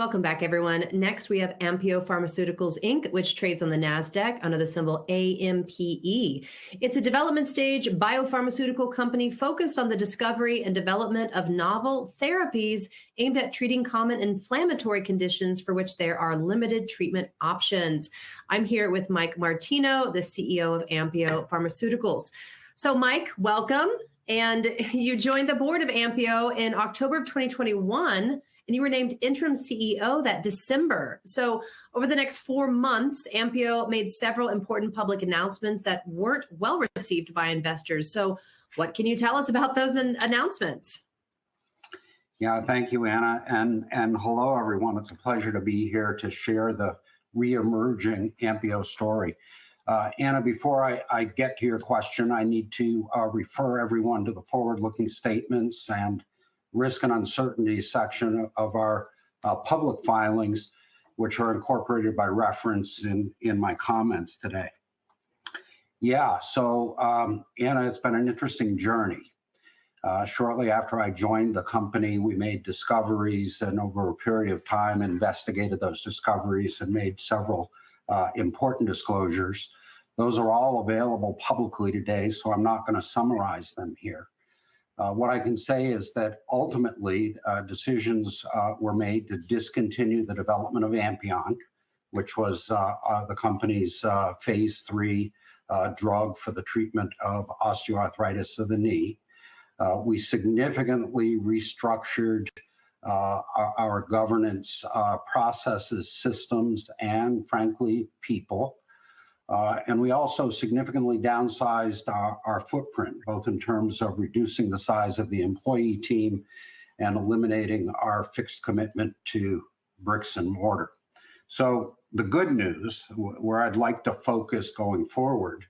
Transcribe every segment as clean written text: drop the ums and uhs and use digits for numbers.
Welcome back, everyone. Next, we have Ampio Pharmaceuticals, Inc., which trades on the NASDAQ under the symbol AMPE. It's a development stage biopharmaceutical company focused on the discovery and development of novel therapies aimed at treating common inflammatory conditions for which there are limited treatment options. I'm here with Mike Martino, the CEO of Ampio Pharmaceuticals. So, Mike, welcome. And you joined the board of Ampio in October of 2021. And you were named interim CEO that December. So over the next 4 months, Ampio made several important public announcements that weren't well received by investors. So what can you tell us about those announcements? Yeah, thank you, Anna. And hello, everyone. It's a pleasure to be here to share the re-emerging Ampio story. Anna, before I get to your question, I need to refer everyone to the forward-looking statements and risk and uncertainty section of our public filings, which are incorporated by reference in my comments today. Yeah, so Anna, it's been an interesting journey. Shortly after I joined the company, we made discoveries and over a period of time investigated those discoveries and made several important disclosures. Those are all available publicly today, so I'm not going to summarize them here. What I can say is that ultimately decisions were made to discontinue the development of Ampion, which was the company's phase 3 drug for the treatment of osteoarthritis of the knee. We significantly restructured our governance processes, systems, and frankly, people. And we also significantly downsized our footprint, both in terms of reducing the size of the employee team and eliminating our fixed commitment to bricks and mortar. So the good news, where I'd like to focus going forward,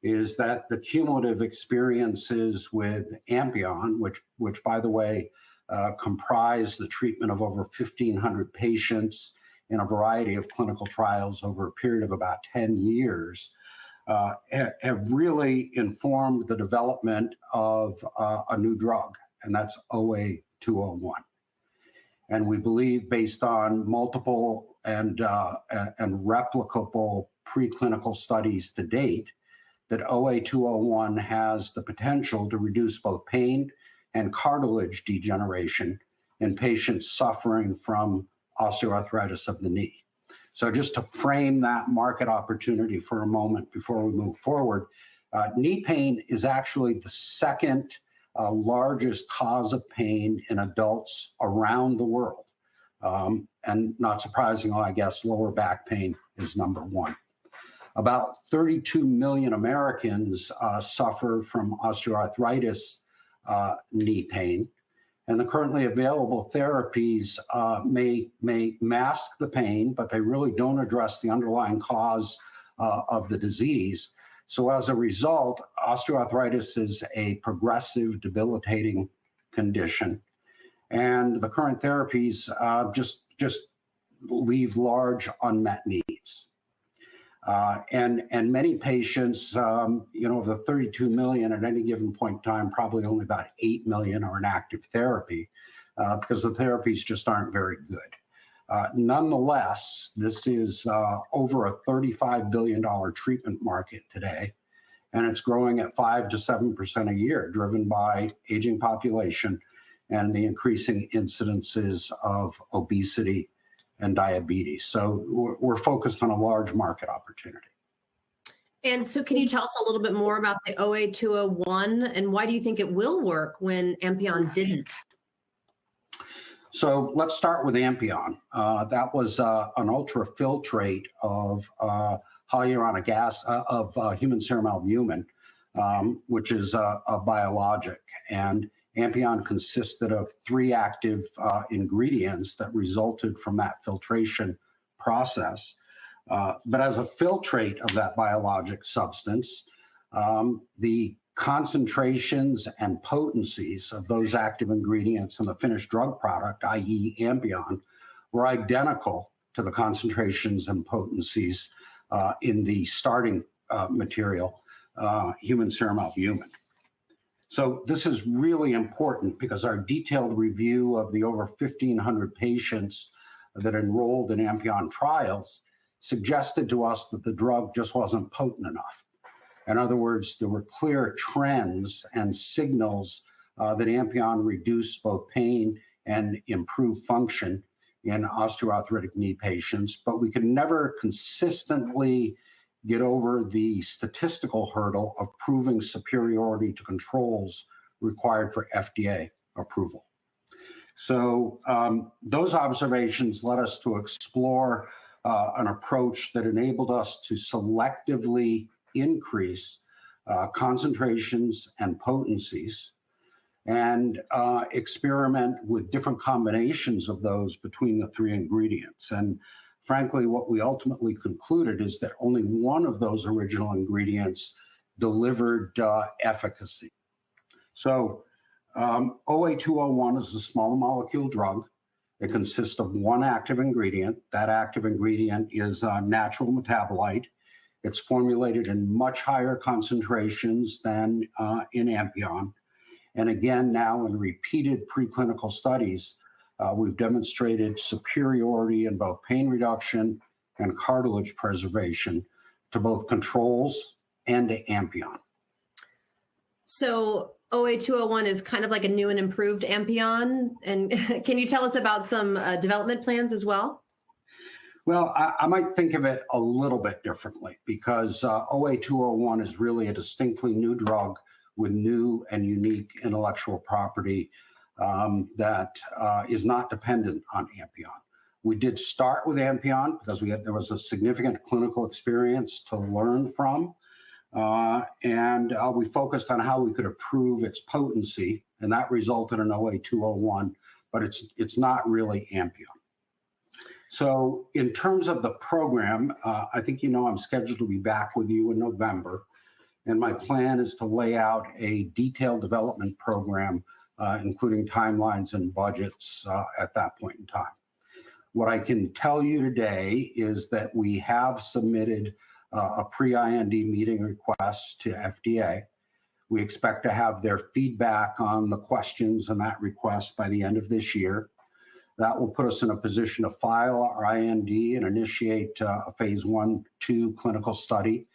is that the cumulative experiences with Ampion, which by the way, comprise the treatment of over 1,500 patients in a variety of clinical trials over a period of about 10 years, have really informed the development of a new drug, and that's OA201. And we believe, based on multiple and replicable preclinical studies to date, that OA201 has the potential to reduce both pain and cartilage degeneration in patients suffering from osteoarthritis of the knee. So just to frame that market opportunity for a moment before we move forward, knee pain is actually the second largest cause of pain in adults around the world. And not surprisingly, I guess, lower back pain is number one. About 32 million Americans suffer from osteoarthritis knee pain. And the currently available therapies may mask the pain, but they really don't address the underlying cause of the disease. So as a result, osteoarthritis is a progressive, debilitating condition. And the current therapies just leave large unmet needs. And many patients, of the 32 million at any given point in time, probably only about 8 million are in active therapy because the therapies just aren't very good. Nonetheless, this is over a $35 billion treatment market today, and it's growing at 5 to 7% a year, driven by aging population and the increasing incidences of obesity and diabetes. So we're focused on a large market opportunity. And so can you tell us a little bit more about the OA201 and why do you think it will work when Ampion didn't? So let's start with Ampion. That was an ultrafiltrate of hyaluronic acid, of human serum albumin, which is a biologic. And Ampion consisted of 3 active ingredients that resulted from that filtration process. But as a filtrate of that biologic substance, the concentrations and potencies of those active ingredients in the finished drug product, i.e. Ampion, were identical to the concentrations and potencies in the starting material, human serum albumin. So this is really important because our detailed review of the over 1,500 patients that enrolled in Ampion trials suggested to us that the drug just wasn't potent enough. In other words, there were clear trends and signals that Ampion reduced both pain and improved function in osteoarthritic knee patients, but we could never consistently get over the statistical hurdle of proving superiority to controls required for FDA approval. So those observations led us to explore an approach that enabled us to selectively increase concentrations and potencies and experiment with different combinations of those between the three ingredients. And frankly, what we ultimately concluded is that only one of those original ingredients delivered efficacy. So OA201 is a small molecule drug. It consists of one active ingredient. That active ingredient is a natural metabolite. It's formulated in much higher concentrations than in Ampion. And again, now in repeated preclinical studies, we've demonstrated superiority in both pain reduction and cartilage preservation to both controls and to Ampion. So OA201 is kind of like a new and improved Ampion. And can you tell us about some development plans as well? Well, I might think of it a little bit differently because OA201 is really a distinctly new drug with new and unique intellectual property that is not dependent on Ampion. We did start with Ampion because there was a significant clinical experience to learn from. And we focused on how we could improve its potency, and that resulted in OA201, but it's not really Ampion. So in terms of the program, I think I'm scheduled to be back with you in November, and my plan is to lay out a detailed development program, including timelines and budgets at that point in time. What I can tell you today is that we have submitted a pre-IND meeting request to FDA. We expect to have their feedback on the questions and that request by the end of this year. That will put us in a position to file our IND and initiate a phase 1/2 clinical study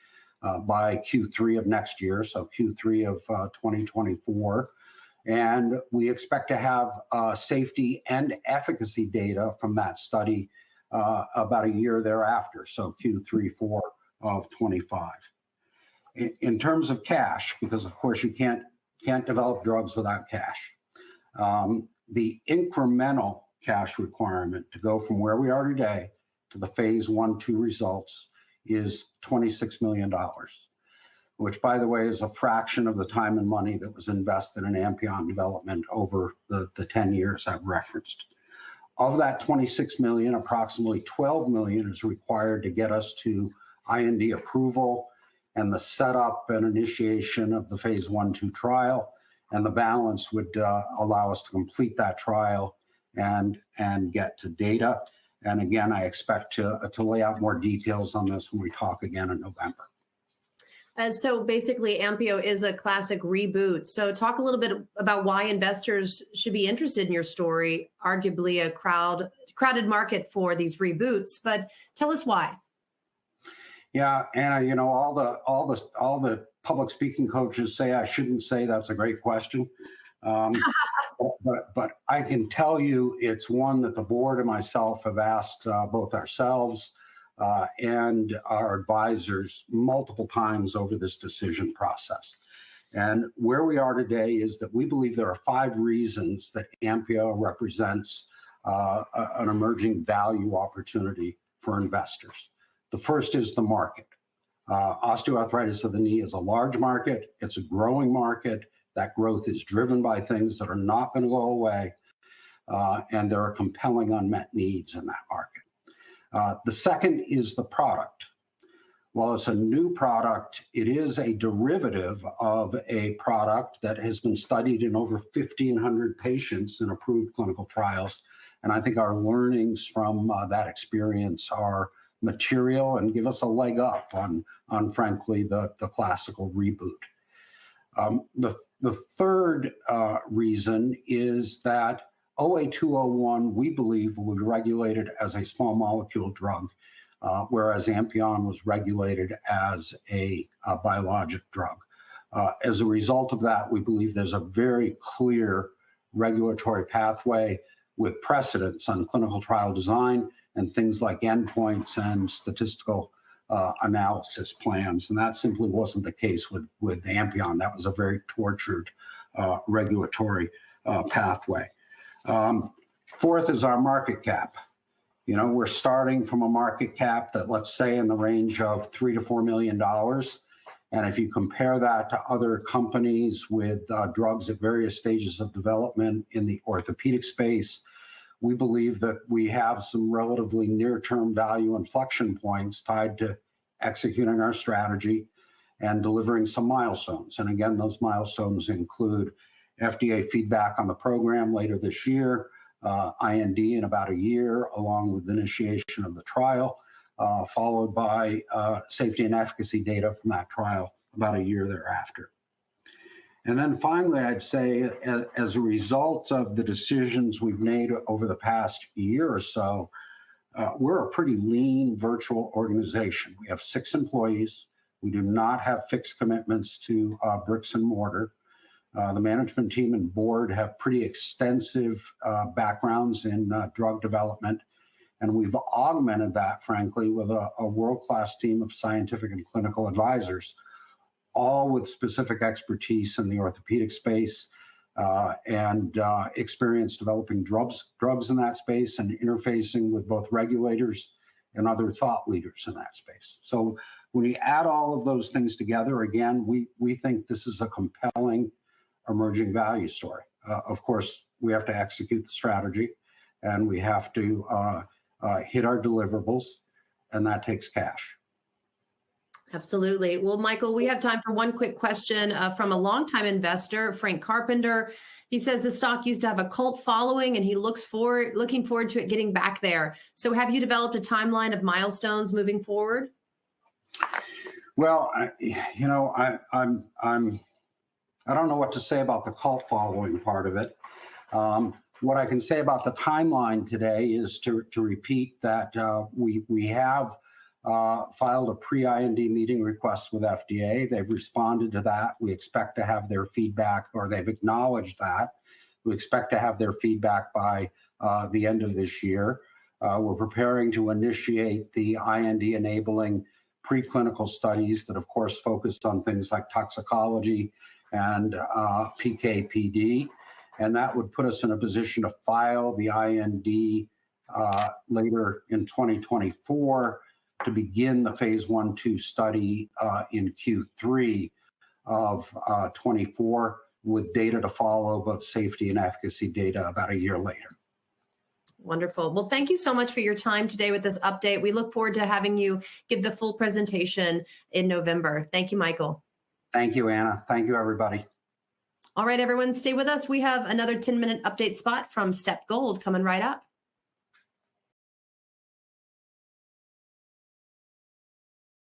by Q3 of next year, so Q3 of 2024. And we expect to have safety and efficacy data from that study about a year thereafter, so Q3-4 of 25. In terms of cash, because of course you can't develop drugs without cash, the incremental cash requirement to go from where we are today to the phase 1/2 results is $26 million, which by the way is a fraction of the time and money that was invested in Ampion development over the 10 years I've referenced. Of that 26 million, approximately 12 million is required to get us to IND approval and the setup and initiation of the phase 1/2 trial, and the balance would allow us to complete that trial and get to data. And again, I expect to lay out more details on this when we talk again in November. So basically, Ampio is a classic reboot. So talk a little bit about why investors should be interested in your story, arguably a crowded market for these reboots, but tell us why. Yeah, Anna, all the public speaking coaches say I shouldn't say that's a great question. But I can tell you it's one that the board and myself have asked both ourselves and our advisors multiple times over this decision process. And where we are today is that we believe there are 5 reasons that Ampio represents an emerging value opportunity for investors. The first is the market. Osteoarthritis of the knee is a large market. It's a growing market. That growth is driven by things that are not going to go away, and there are compelling unmet needs in that market. The second is the product. While it's a new product, it is a derivative of a product that has been studied in over 1,500 patients in approved clinical trials, and I think our learnings from that experience are material and give us a leg up on frankly, the classical reboot. The third reason is that OA201, we believe, will be regulated as a small molecule drug, whereas Ampion was regulated as a biologic drug. As a result of that, we believe there's a very clear regulatory pathway with precedents on clinical trial design and things like endpoints and statistical analysis plans. And that simply wasn't the case with Ampion. That was a very tortured regulatory pathway. Fourth is our market cap. You know, we're starting from a market cap that, let's say, in the range of $3 to $4 million. And if you compare that to other companies with drugs at various stages of development in the orthopedic space, we believe that we have some relatively near-term value inflection points tied to executing our strategy and delivering some milestones. And again, those milestones include FDA feedback on the program later this year, IND in about a year, along with initiation of the trial, followed by safety and efficacy data from that trial about a year thereafter. And then finally, I'd say, as a result of the decisions we've made over the past year or so, we're a pretty lean virtual organization. We have 6 employees. We do not have fixed commitments to bricks and mortar. The management team and board have pretty extensive backgrounds in drug development. And we've augmented that, frankly, with a world-class team of scientific and clinical advisors, all with specific expertise in the orthopedic space and experience developing drugs in that space and interfacing with both regulators and other thought leaders in that space. So when you add all of those things together, again, we think this is a compelling emerging value story. Of course, we have to execute the strategy, and we have to hit our deliverables, and that takes cash. Absolutely. Well, Michael, we have time for one quick question from a longtime investor, Frank Carpenter. He says the stock used to have a cult following, and he looking forward to it getting back there. So, have you developed a timeline of milestones moving forward? Well, you know, I don't know what to say about the cult following part of it. What I can say about the timeline today is to repeat that we have filed a pre-IND meeting request with FDA. They've responded to that. We expect to have their feedback, or they've acknowledged that. We expect to have their feedback by the end of this year. We're preparing to initiate the IND-enabling preclinical studies that, of course, focus on things like toxicology and PK/PD. And that would put us in a position to file the IND later in 2024 to begin the phase 1/2 study in Q3 of 24, with data to follow, both safety and efficacy data, about a year later. Wonderful. Well, thank you so much for your time today with this update. We look forward to having you give the full presentation in November. Thank you, Michael. Thank you, Anna. Thank you, everybody. All right, everyone, stay with us. We have another 10-minute update spot from Step Gold coming right up.